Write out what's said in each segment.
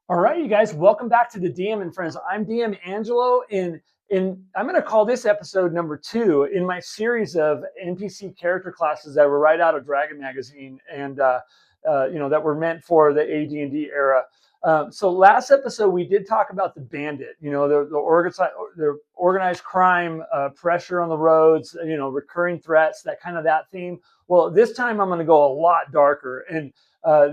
All right, you guys, welcome back to the DM and Friends. I'm DM Angelo, and I'm going to call this episode number 2 in my series of NPC character classes that were right out of Dragon Magazine, and that were meant for the AD&D era. So last episode we did talk about the bandit, the organized crime, pressure on the roads, recurring threats, that theme. Well, this time I'm going to go a lot darker, and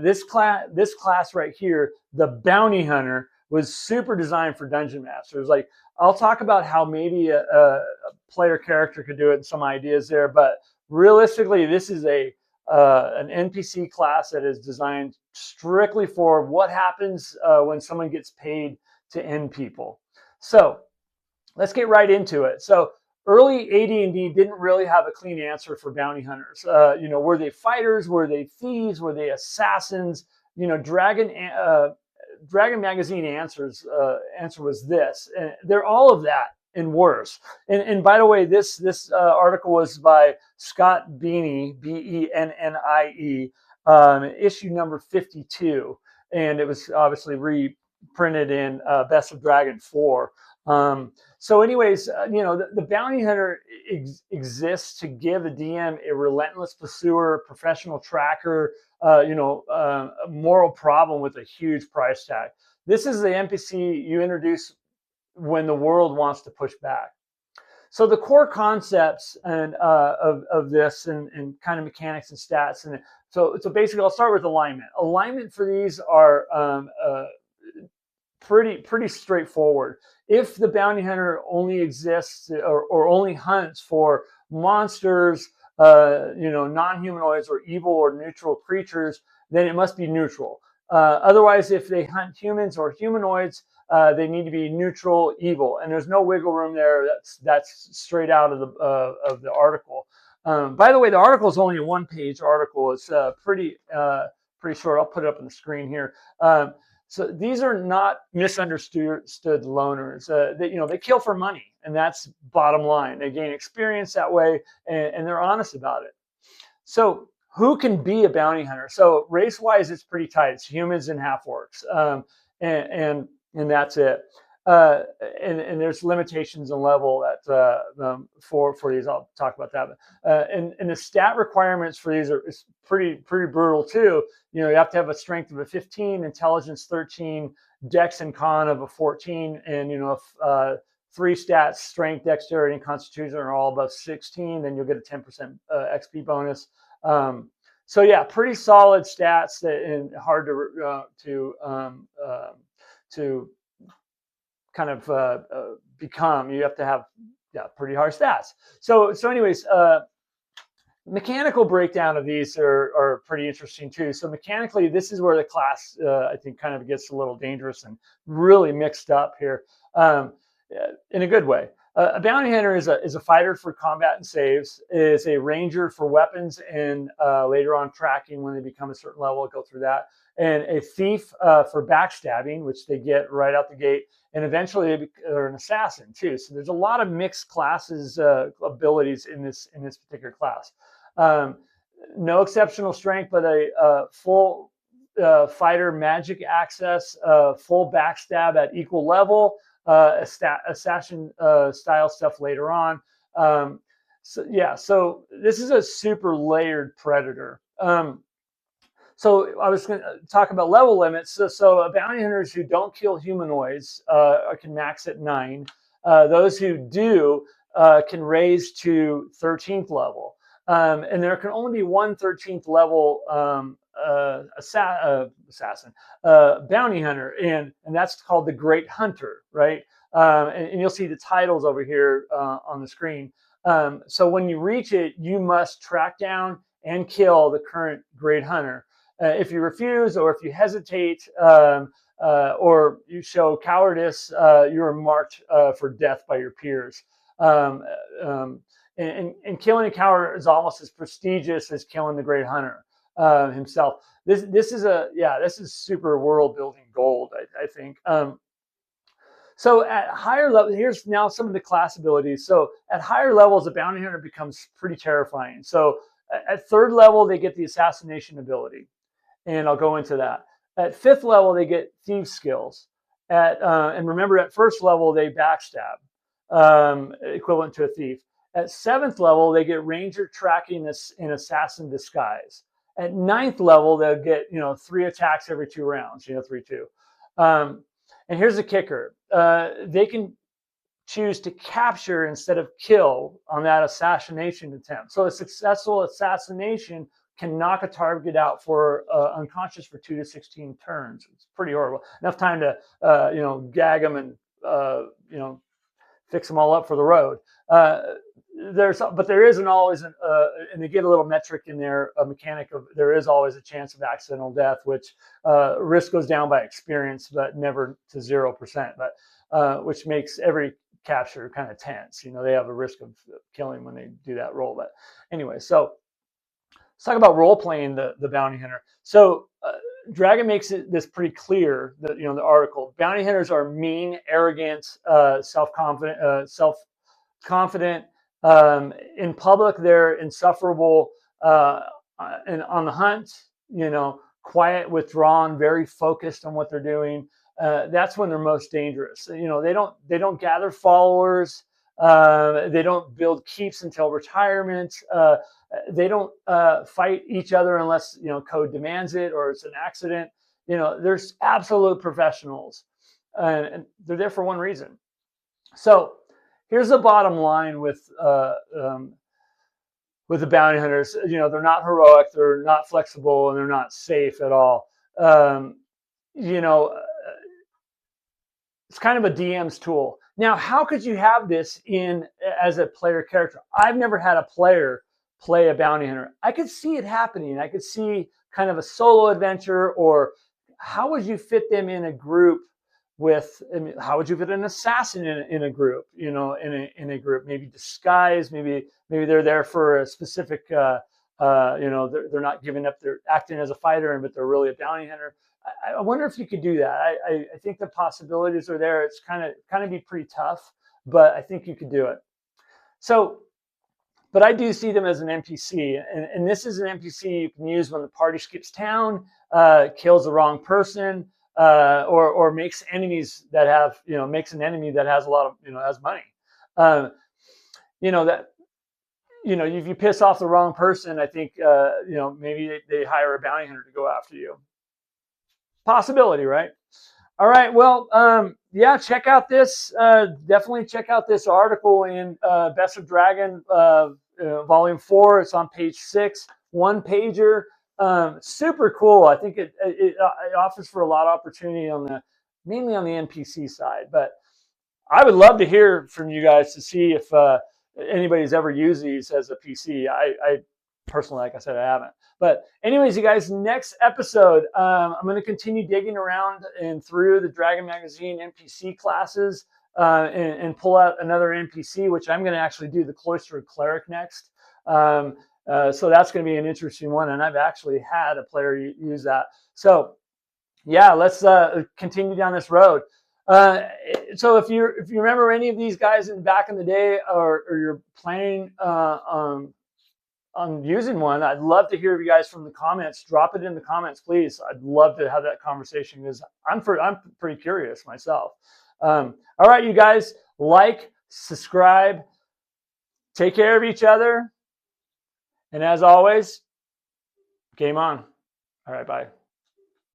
this class right here, the bounty hunter, was super designed for dungeon masters. Like, I'll talk about how maybe a player character could do it and some ideas there, but realistically, this is an NPC class that is designed strictly for what happens when someone gets paid to end people. So let's get right into it. So early AD&D didn't really have a clean answer for bounty hunters. Were they fighters? Were they thieves? Were they assassins? Dragon Magazine answer was this, and they're all of that and worse. And by the way, this article was by Scott Bennie, Bennie, issue number 52, and it was obviously reprinted in Best of Dragon 4. So anyways, the bounty hunter exists to give a DM a relentless pursuer, professional tracker, a moral problem with a huge price tag. This is the NPC you introduce when the world wants to push back. So the core concepts and of this and kind of mechanics and stats, and so basically I'll start with alignment. Alignment for these are pretty straightforward. If the bounty hunter only exists or only hunts for monsters, non-humanoids or evil or neutral creatures, then it must be neutral. Otherwise, if they hunt humans or humanoids, they need to be neutral, evil, and there's no wiggle room there. That's straight out of the article. By the way, the article is only a one-page article. It's pretty short. I'll put it up on the screen here. So these are not misunderstood loners. They kill for money, and that's bottom line. They gain experience that way, and they're honest about it. So who can be a bounty hunter? So race-wise, it's pretty tight. It's humans and half-orcs, and that's it. And there's limitations in level that for these. I'll talk about that. And the stat requirements for these is pretty brutal too. You have to have a strength of a 15, intelligence 13, dex and con of a 14, and if 3 stats, strength, dexterity, and constitution, are all above 16, then you'll get a 10% XP bonus. So yeah, pretty solid stats and hard to kind of become. You have to have pretty hard stats. So anyways, mechanical breakdown of these are pretty interesting too. So mechanically, this is where the class I think kind of gets a little dangerous and really mixed up here in a good way. A bounty hunter is a fighter for combat and saves, is a ranger for weapons and later on tracking when they become a certain level, go through that, and a thief for backstabbing, which they get right out the gate, and eventually they're an assassin too. So there's a lot of mixed classes abilities in this particular class. No exceptional strength, but a full fighter magic access, full backstab at equal level. Assassin style stuff later on. So this is a super layered predator. So I was going to talk about level limits. So bounty hunters who don't kill humanoids can max at 9. Those who do can raise to 13th level. And there can only be one 13th level assassin, bounty hunter, and that's called the Great Hunter, right? And you'll see the titles over here on the screen. So when you reach it, you must track down and kill the current Great Hunter. If you refuse or if you hesitate or you show cowardice, you are marked for death by your peers. And killing a coward is almost as prestigious as killing the Great Hunter himself. This is super world building gold, I think. So at higher level, here's now some of the class abilities. So at higher levels, a bounty hunter becomes pretty terrifying. So at 3rd level, they get the assassination ability, and I'll go into that. At 5th level, they get thief skills. And remember, at 1st level, they backstab, equivalent to a thief. At 7th level, they get ranger tracking in assassin disguise. At 9th level, they'll get 3 attacks every 2 rounds. 3-2. And here's the kicker: they can choose to capture instead of kill on that assassination attempt. So a successful assassination can knock a target out for unconscious for 2 to 16 turns. It's pretty horrible. Enough time to gag them and fix them all up for the road. But there isn't always and they get a little metric in there, a mechanic of there is always a chance of accidental death, which risk goes down by experience, but never to 0%. But which makes every capture kind of tense. They have a risk of killing when they do that roll. But anyway, so let's talk about role playing the bounty hunter. So Dragon makes this pretty clear that the article. Bounty hunters are mean, arrogant, self-confident, in public, they're insufferable, and on the hunt, quiet, withdrawn, very focused on what they're doing. That's when they're most dangerous. They don't gather followers. They don't build keeps until retirement. They don't fight each other unless code demands it or it's an accident. There's absolute professionals, and they're there for one reason. So here's the bottom line with the bounty hunters. They're not heroic, they're not flexible, and they're not safe at all. It's kind of a DM's tool. Now, how could you have this as a player character? I've never had a player play a bounty hunter. I could see it happening. I could see kind of a solo adventure, or how would you fit them in a group how would you fit an assassin in a group, in a group, maybe disguise, maybe they're there for a specific, they're not giving up, they're acting as a fighter, but they're really a bounty hunter. I wonder if you could do that. I think the possibilities are there. It's kind of be pretty tough, but I think you could do it. So, but I do see them as an NPC, and this is an NPC you can use when the party skips town, kills the wrong person, or makes enemies that have, makes an enemy that has a lot of, has money. If you piss off the wrong person, I think, maybe they hire a bounty hunter to go after you. Possibility, right? All right. Well, yeah, check out this. Definitely check out this article in Best of Dragon, Volume 4. It's on page 6, 1-pager. Super cool. I think it offers for a lot of opportunity mainly on the NPC side. But I would love to hear from you guys to see if anybody's ever used these as a PC. I personally, like I said, I haven't. But anyways, you guys, next episode, I'm going to continue digging around and through the Dragon Magazine NPC classes and pull out another NPC, which I'm going to actually do the Cloistered Cleric next. So that's going to be an interesting one, and I've actually had a player use that. So yeah, let's continue down this road. So if you remember any of these guys back in the day, or you're planning on using one, I'd love to hear you guys from the comments. Drop it in the comments, please. I'd love to have that conversation because I'm pretty curious myself. All right, you guys, like, subscribe, take care of each other, and as always, game on. All right, bye.